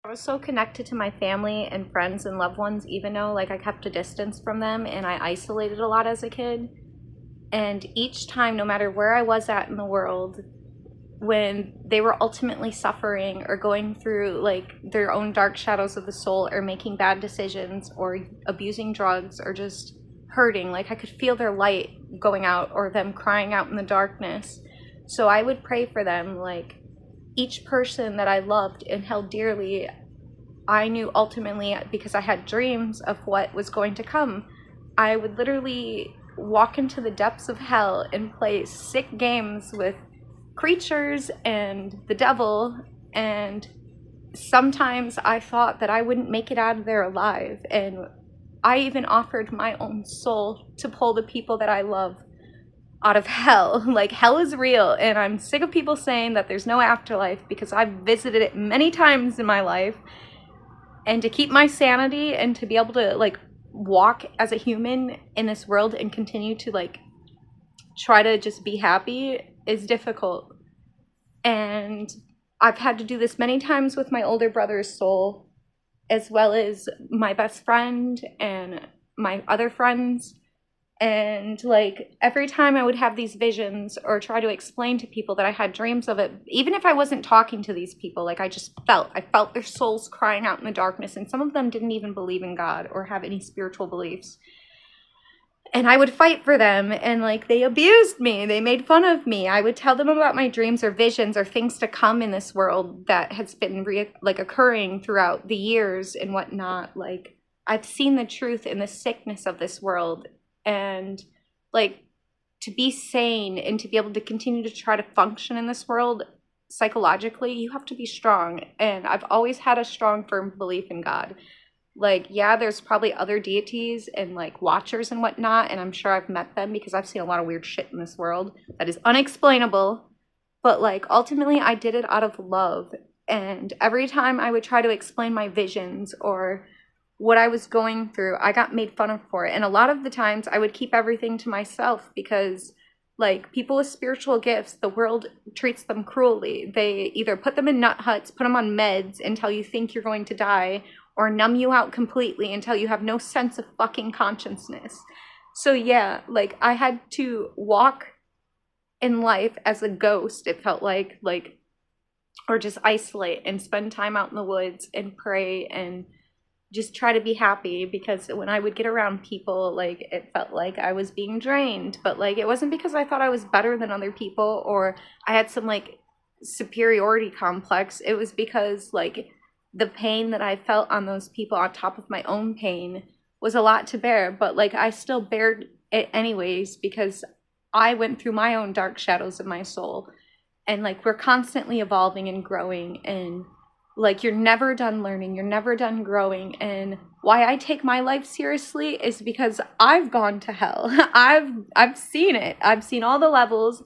I was so connected to my family and friends and loved ones, even though like I kept a distance from them and I isolated a lot as a kid. And each time, no matter where I was at in the world, when they were ultimately suffering or going through like their own dark shadows of the soul or making bad decisions or abusing drugs or just hurting, like I could feel their light going out or them crying out in the darkness. So I would pray for them, like each person that I loved and held dearly. I knew ultimately, because I had dreams of what was going to come, I would literally walk into the depths of hell and play sick games with creatures and the devil. And sometimes I thought that I wouldn't make it out of there alive. And I even offered my own soul to pull the people that I love out of hell. Like, hell is real, and I'm sick of people saying that there's no afterlife because I've visited it many times in my life. And to keep my sanity and to be able to like walk as a human in this world and continue to like try to just be happy is difficult. And I've had to do this many times with my older brother's soul, as well as my best friend and my other friends. And like every time I would have these visions or try to explain to people that I had dreams of it, even if I wasn't talking to these people, like I felt their souls crying out in the darkness. And some of them didn't even believe in God or have any spiritual beliefs. And I would fight for them, and like they abused me, they made fun of me. I would tell them about my dreams or visions or things to come in this world that has been like occurring throughout the years and whatnot. Like, I've seen the truth in the sickness of this world, and like to be sane and to be able to continue to try to function in this world psychologically, you have to be strong. And I've always had a strong, firm belief in God. Like, yeah, there's probably other deities and like watchers and whatnot, and I'm sure I've met them because I've seen a lot of weird shit in this world that is unexplainable. But like ultimately I did it out of love. And every time I would try to explain my visions or what I was going through, I got made fun of for it. And a lot of the times I would keep everything to myself because like people with spiritual gifts, the world treats them cruelly. They either put them in nut huts, put them on meds until you think you're going to die, or numb you out completely until you have no sense of fucking consciousness. So yeah, like I had to walk in life as a ghost, it felt like, or just isolate and spend time out in the woods and pray and just try to be happy. Because when I would get around people, like it felt like I was being drained. But like it wasn't because I thought I was better than other people or I had some like superiority complex. It was because like the pain that I felt on those people on top of my own pain was a lot to bear. But like I still bared it anyways because I went through my own dark shadows of my soul. And like we're constantly evolving and growing, and like you're never done learning, you're never done growing. And why I take my life seriously is because I've gone to hell. I've seen it. I've seen all the levels,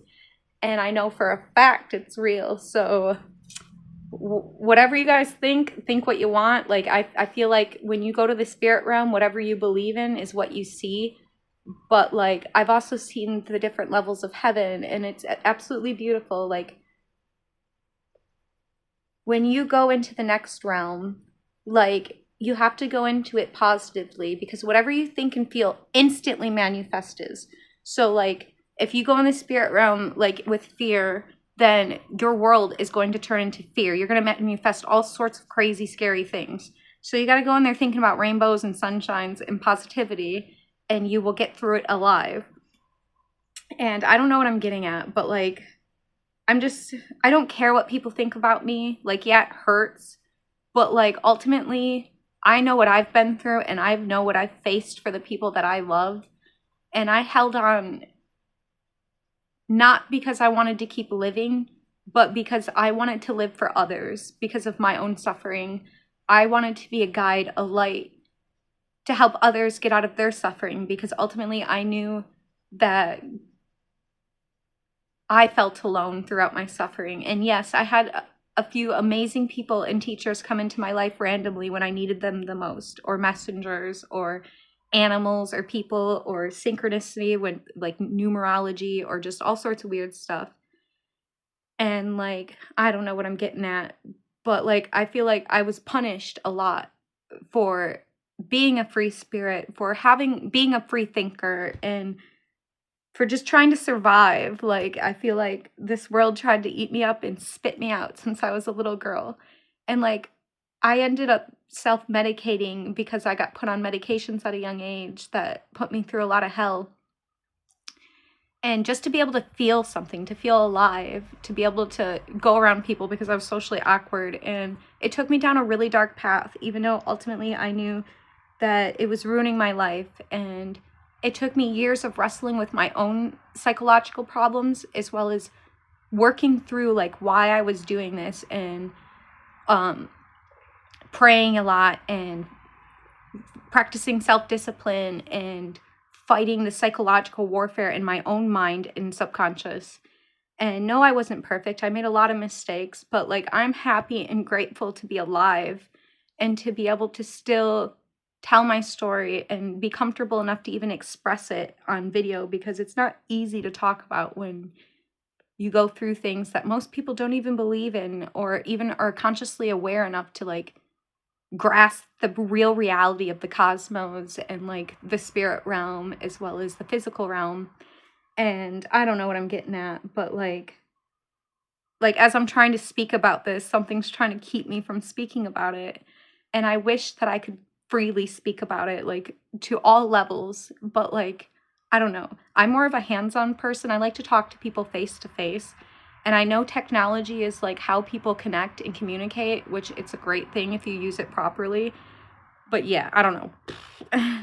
and I know for a fact it's real. So whatever you guys think what you want. Like I feel like when you go to the spirit realm, whatever you believe in is what you see. But like I've also seen the different levels of heaven, and it's absolutely beautiful. Like when you go into the next realm, like you have to go into it positively, because whatever you think and feel instantly manifests. So like if you go in the spirit realm like with fear, then your world is going to turn into fear. You're going to manifest all sorts of crazy, scary things. So you got to go in there thinking about rainbows and sunshines and positivity, and you will get through it alive. And I don't know what I'm getting at, but like I don't care what people think about me. Like, yeah, it hurts, but like ultimately I know what I've been through, and I know what I've faced for the people that I love. And I held on, not because I wanted to keep living, but because I wanted to live for others because of my own suffering. I wanted to be a guide, a light, to help others get out of their suffering, because ultimately I knew that I felt alone throughout my suffering. And yes, I had a few amazing people and teachers come into my life randomly when I needed them the most, or messengers, or animals, or people, or synchronicity with like numerology, or just all sorts of weird stuff. And like, I don't know what I'm getting at, but like I feel like I was punished a lot for being a free spirit, for being a free thinker, and for just trying to survive. Like I feel like this world tried to eat me up and spit me out since I was a little girl. And like I ended up self-medicating because I got put on medications at a young age that put me through a lot of hell. And just to be able to feel something, to feel alive, to be able to go around people, because I was socially awkward. And it took me down a really dark path, even though ultimately I knew that it was ruining my life. And it took me years of wrestling with my own psychological problems, as well as working through like why I was doing this, and praying a lot and practicing self-discipline and fighting the psychological warfare in my own mind and subconscious. And no, I wasn't perfect. I made a lot of mistakes, but like I'm happy and grateful to be alive and to be able to still tell my story and be comfortable enough to even express it on video, because it's not easy to talk about when you go through things that most people don't even believe in, or even are consciously aware enough to like grasp the real reality of the cosmos and like the spirit realm as well as the physical realm. And I don't know what I'm getting at, but like as I'm trying to speak about this, something's trying to keep me from speaking about it. And I wish that I could freely speak about it, like to all levels, but like I don't know. I'm more of a hands-on person. I like to talk to people face to face. And I know technology is like how people connect and communicate, which it's a great thing if you use it properly. But yeah, I don't know.